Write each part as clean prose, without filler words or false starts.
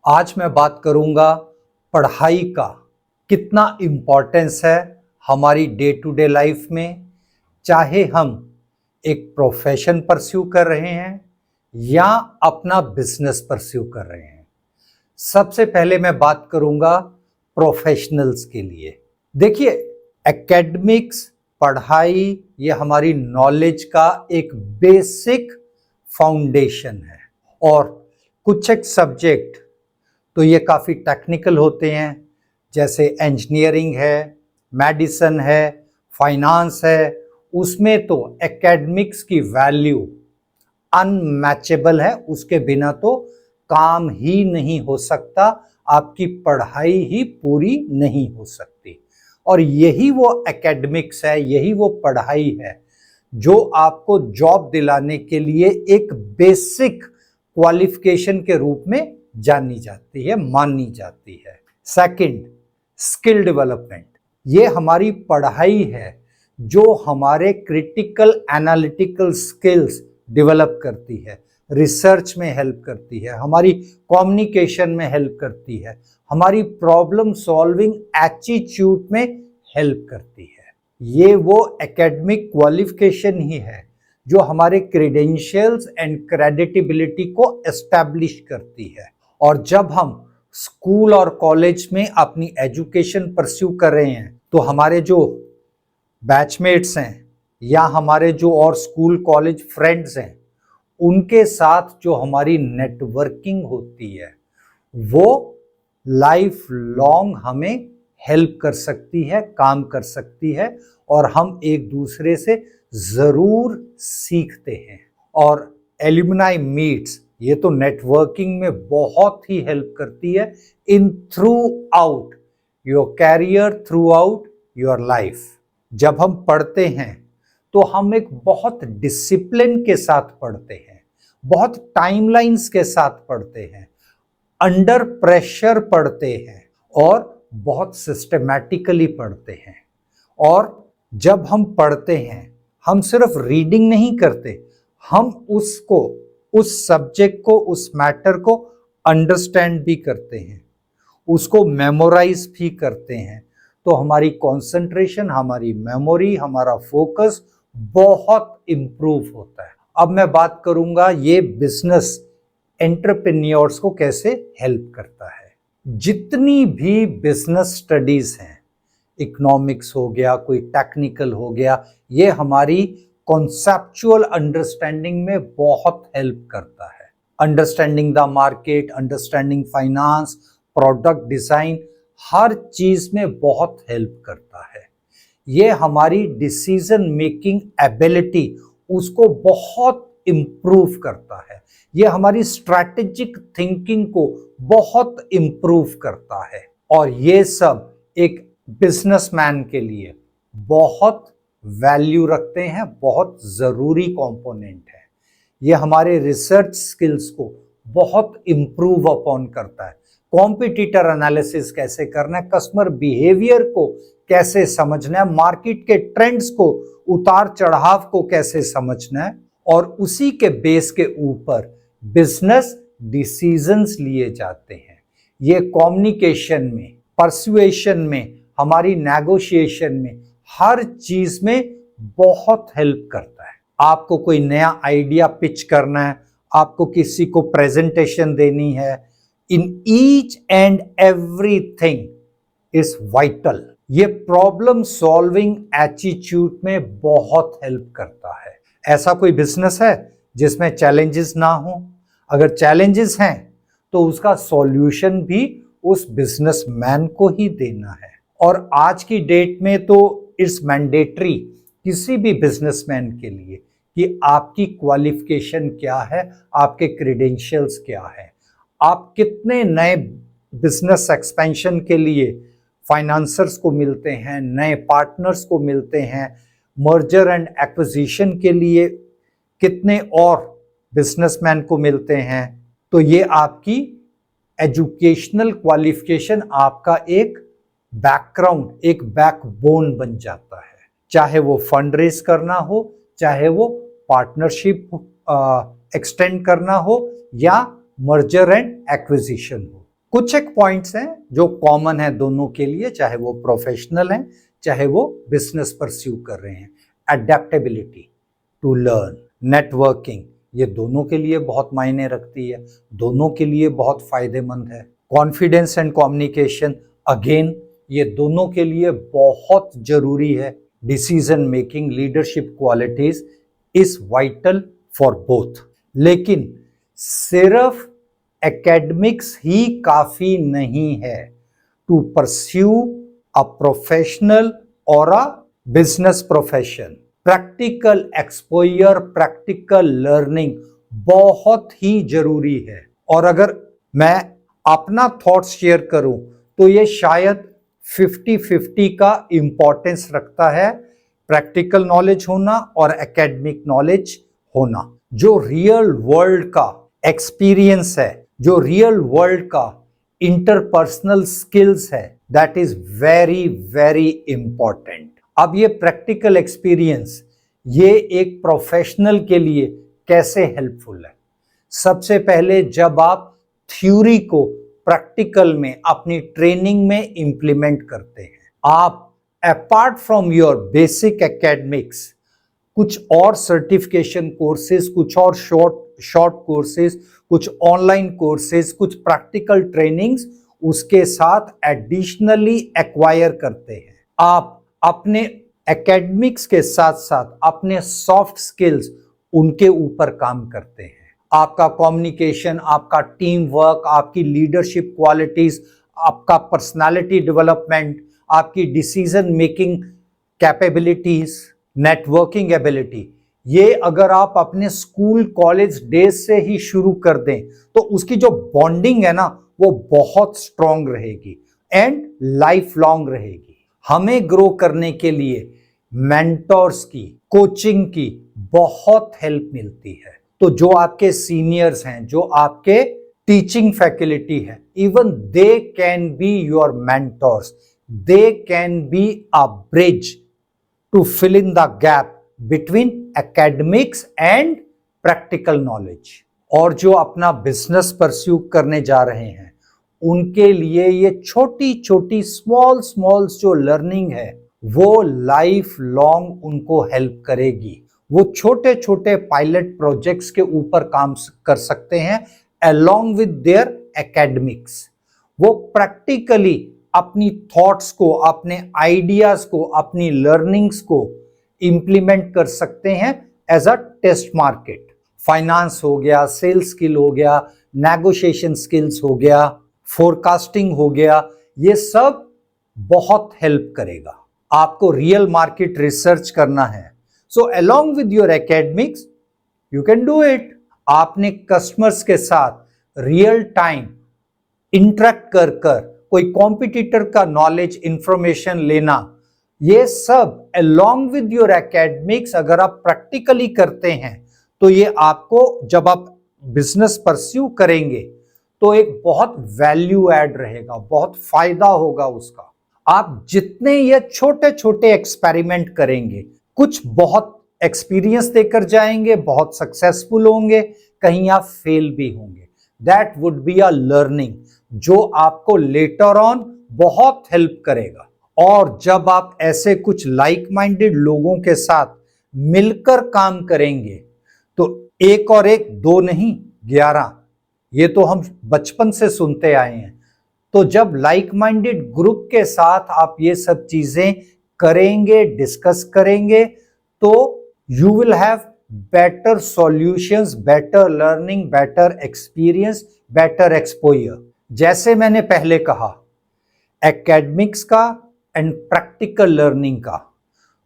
आज मैं बात करूंगा पढ़ाई का कितना इम्पोर्टेंस है हमारी डे टू डे लाइफ में, चाहे हम एक प्रोफेशन परस्यू कर रहे हैं या अपना बिजनेस परस्यू कर रहे हैं। सबसे पहले मैं बात करूंगा प्रोफेशनल्स के लिए। देखिए, एकेडमिक्स पढ़ाई ये हमारी नॉलेज का एक बेसिक फाउंडेशन है और कुछ एक सब्जेक्ट तो ये काफ़ी टेक्निकल होते हैं, जैसे इंजीनियरिंग है, मेडिसिन है, फाइनेंस है। उसमें तो एकेडमिक्स की वैल्यू अनमैचेबल है, उसके बिना तो काम ही नहीं हो सकता, आपकी पढ़ाई ही पूरी नहीं हो सकती। और यही वो एकेडमिक्स है, यही वो पढ़ाई है जो आपको जॉब दिलाने के लिए एक बेसिक क्वालिफिकेशन के रूप में जानी जाती है, मानी जाती है। Second, skill development. ये हमारी पढ़ाई है जो हमारे क्रिटिकल एनालिटिकल स्किल्स डेवलप करती है, रिसर्च में हेल्प करती है, हमारी कम्युनिकेशन में हेल्प करती है, हमारी प्रॉब्लम सॉल्विंग एटीट्यूड में हेल्प करती है। ये वो एकेडमिक क्वालिफिकेशन ही है जो हमारे क्रेडेंशियल्स एंड क्रेडिटेबिलिटी को एस्टैब्लिश करती है। और जब हम स्कूल और कॉलेज में अपनी एजुकेशन परस्यू कर रहे हैं तो हमारे जो बैचमेट्स हैं या हमारे जो और स्कूल कॉलेज फ्रेंड्स हैं, उनके साथ जो हमारी नेटवर्किंग होती है वो लाइफ लॉन्ग हमें हेल्प कर सकती है, काम कर सकती है, और हम एक दूसरे से ज़रूर सीखते हैं। और एल्यूमनाई मीट्स ये तो नेटवर्किंग में बहुत ही हेल्प करती है in throughout your career, throughout your life. जब हम पढ़ते हैं तो हम एक बहुत डिसिप्लिन के साथ पढ़ते हैं, बहुत टाइमलाइंस के साथ पढ़ते हैं, अंडर प्रेशर पढ़ते हैं और बहुत सिस्टमैटिकली पढ़ते हैं। और जब हम पढ़ते हैं हम सिर्फ रीडिंग नहीं करते, हम उस सब्जेक्ट को, उस मैटर को अंडरस्टैंड भी करते हैं, उसको मेमोराइज भी करते हैं। तो हमारी कंसंट्रेशन, हमारी मेमोरी, हमारा फोकस बहुत इम्प्रूव होता है। अब मैं बात करूंगा ये बिजनेस एंटरप्रेन्योर्स को कैसे हेल्प करता है। जितनी भी बिजनेस स्टडीज हैं, इकोनॉमिक्स हो गया, कोई टेक्निकल हो गया, ये हमारी कॉन्सेप्चुअल अंडरस्टैंडिंग में बहुत हेल्प करता है। Understanding the market, understanding finance, product design, हर चीज में बहुत हेल्प करता है। ये हमारी डिसीजन मेकिंग एबिलिटी उसको बहुत इम्प्रूव करता है, ये हमारी स्ट्रैटेजिक थिंकिंग को बहुत इम्प्रूव करता है। और ये सब एक बिजनेसमैन के लिए बहुत वैल्यू रखते हैं, बहुत ज़रूरी कंपोनेंट है। ये हमारे रिसर्च स्किल्स को बहुत इम्प्रूव अपॉन करता है। कॉम्पिटिटर एनालिसिस कैसे करना है, कस्टमर बिहेवियर को कैसे समझना है, मार्केट के ट्रेंड्स को, उतार चढ़ाव को कैसे समझना है, और उसी के बेस के ऊपर बिजनेस डिसीजंस लिए जाते हैं। ये कम्युनिकेशन में, परसुएशन में, हमारी नेगोशिएशन में, हर चीज में बहुत हेल्प करता है। आपको कोई नया आइडिया पिच करना है, आपको किसी को प्रेजेंटेशन देनी है, in each and everything is vital. ये प्रॉब्लम सॉल्विंग एटीट्यूड में बहुत हेल्प करता है। ऐसा कोई बिजनेस है जिसमें चैलेंजेस ना हो? अगर चैलेंजेस हैं तो उसका सॉल्यूशन भी उस बिजनेसमैन को ही देना है। और आज की डेट में तो इट्स मैंडेटरी किसी भी बिजनेसमैन के लिए कि आपकी क्वालिफिकेशन क्या है, आपके क्रेडेंशियल्स क्या है, आप कितने नए बिजनेस एक्सपेंशन के लिए फाइनेंसर्स को मिलते हैं, नए पार्टनर्स को मिलते हैं, मर्जर एंड एक्विजिशन के लिए कितने और बिजनेसमैन को मिलते हैं। तो ये आपकी एजुकेशनल क्वालिफिकेशन आपका एक बैकग्राउंड, एक बैकबोन बन जाता है। चाहे वो फंड रेज करना हो, चाहे वो पार्टनरशिप एक्सटेंड करना हो, या मर्जर एंड एक्विजिशन हो। कुछ एक पॉइंट्स हैं जो कॉमन है दोनों के लिए, चाहे वो प्रोफेशनल हैं चाहे वो बिजनेस परस्यू कर रहे हैं। एडेप्टेबिलिटी टू लर्न, नेटवर्किंग, ये दोनों के लिए बहुत मायने रखती है, दोनों के लिए बहुत फायदेमंद है। कॉन्फिडेंस एंड कम्युनिकेशन, अगेन ये दोनों के लिए बहुत जरूरी है। Decision making, leadership qualities is vital for both. लेकिन सिर्फ एकेडमिक्स ही काफी नहीं है टू परस्यू अ प्रोफेशनल और a business profession. Practical exposure, practical learning बहुत ही जरूरी है। और अगर मैं अपना थॉट्स शेयर करूं तो ये शायद 50-50 का इंपॉर्टेंस रखता है, प्रैक्टिकल नॉलेज होना और एकेडमिक नॉलेज होना। जो रियल वर्ल्ड का एक्सपीरियंस है, जो रियल वर्ल्ड का इंटरपर्सनल स्किल्स है, that is very very important. अब ये प्रैक्टिकल एक्सपीरियंस ये एक प्रोफेशनल के लिए कैसे हेल्पफुल है? सबसे पहले जब आप थ्योरी को प्रैक्टिकल में अपनी ट्रेनिंग में इंप्लीमेंट करते हैं, आप apart from your basic academics कुछ और सर्टिफिकेशन कोर्सेज, कुछ और शॉर्ट कोर्सेज, कुछ ऑनलाइन कोर्सेज, कुछ प्रैक्टिकल ट्रेनिंग्स उसके साथ एडिशनली एक्वायर करते हैं। आप अपने एकेडमिक्स के साथ साथ अपने सॉफ्ट स्किल्स उनके ऊपर काम करते हैं। आपका कम्युनिकेशन, आपका टीम वर्क, आपकी लीडरशिप क्वालिटीज, आपका पर्सनालिटी डेवलपमेंट, आपकी decision making capabilities, networking ability, ये अगर आप अपने स्कूल कॉलेज डेज से ही शुरू कर दें तो उसकी जो बॉन्डिंग है ना वो बहुत स्ट्रांग रहेगी एंड लाइफ लॉन्ग रहेगी। हमें ग्रो करने के लिए मेंटर्स की, कोचिंग की बहुत हेल्प मिलती है। तो जो आपके सीनियर्स हैं, जो आपके टीचिंग फैकल्टी है, even they can be your mentors, they can be a bridge to fill in the gap between academics and practical knowledge. और जो अपना बिजनेस परस्यू करने जा रहे हैं उनके लिए ये छोटी छोटी स्मॉल जो लर्निंग है वो लाइफ लॉन्ग उनको हेल्प करेगी। वो छोटे छोटे पायलट प्रोजेक्ट्स के ऊपर काम कर सकते हैं अलोंग विद देयर एकेडमिक्स। वो प्रैक्टिकली अपनी थॉट्स को, अपने आइडियाज को, अपनी लर्निंग्स को इंप्लीमेंट कर सकते हैं as a test market. Finance हो गया, सेल्स स्किल हो गया, नेगोशिएशन स्किल्स हो गया, फोरकास्टिंग हो गया, ये सब बहुत हेल्प करेगा। आपको रियल मार्केट रिसर्च करना है, so along with your academics you can do it. आपने कस्टमर्स के साथ रियल टाइम इंटरेक्ट कर कोई कॉम्पिटिटर का नॉलेज, इंफॉर्मेशन लेना, ये सब अलोंग विद योर एकेडमिक्स अगर आप प्रैक्टिकली करते हैं तो ये आपको जब आप बिजनेस परस्यू करेंगे तो एक बहुत वैल्यू ऐड रहेगा, बहुत फायदा होगा उसका। आप जितने ये छोटे छोटे एक्सपेरिमेंट करेंगे, कुछ बहुत एक्सपीरियंस देकर जाएंगे, बहुत सक्सेसफुल होंगे, कहीं आप फेल भी होंगे। That would be a learning जो आपको लेटर ऑन बहुत हेल्प करेगा। और जब आप ऐसे कुछ लाइक माइंडेड लोगों के साथ मिलकर काम करेंगे तो एक और एक दो नहीं 11, ये तो हम बचपन से सुनते आए हैं। तो जब लाइक माइंडेड ग्रुप के साथ आप ये सब चीजें करेंगे, डिस्कस करेंगे, तो you will have better solutions, better learning, better experience, better exposure. जैसे मैंने पहले कहा, एकेडमिक्स का एंड प्रैक्टिकल लर्निंग का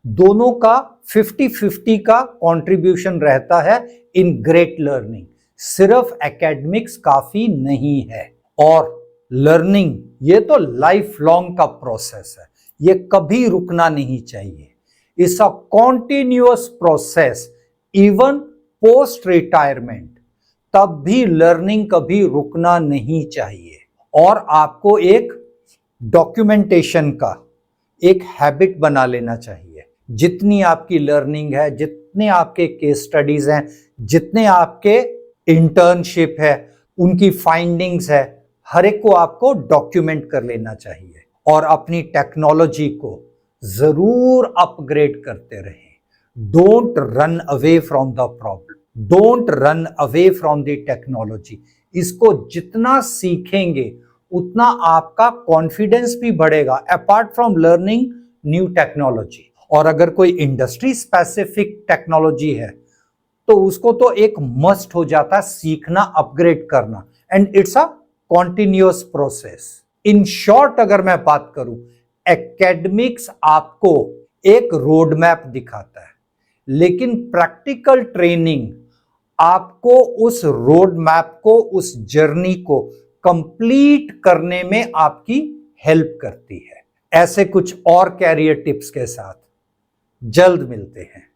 दोनों का 50-50 का कंट्रीब्यूशन रहता है इन ग्रेट लर्निंग। सिर्फ एकेडमिक्स काफी नहीं है। और लर्निंग ये तो लाइफ लॉन्ग का प्रोसेस है, ये कभी रुकना नहीं चाहिए। It's a continuous process even post retirement, तब भी लर्निंग कभी रुकना नहीं चाहिए। और आपको एक डॉक्यूमेंटेशन का एक हैबिट बना लेना चाहिए। जितनी आपकी लर्निंग है, जितने आपके केस स्टडीज हैं, जितने आपके इंटर्नशिप है, उनकी फाइंडिंग्स है, हर एक को आपको डॉक्यूमेंट कर लेना चाहिए और अपनी टेक्नोलॉजी को जरूर अपग्रेड करते रहें। Don't run away from the problem, don't run away from the technology. इसको जितना सीखेंगे उतना आपका कॉन्फिडेंस भी बढ़ेगा apart from learning new technology. और अगर कोई इंडस्ट्री स्पेसिफिक टेक्नोलॉजी है तो उसको तो एक मस्ट हो जाता है सीखना, अपग्रेड करना, and it's a continuous process. In short अगर मैं बात करूं, एकेडमिक्स आपको एक रोड मैप दिखाता है, लेकिन प्रैक्टिकल ट्रेनिंग आपको उस रोड मैप को, उस जर्नी को कंप्लीट करने में आपकी हेल्प करती है। ऐसे कुछ और कैरियर टिप्स के साथ जल्द मिलते हैं।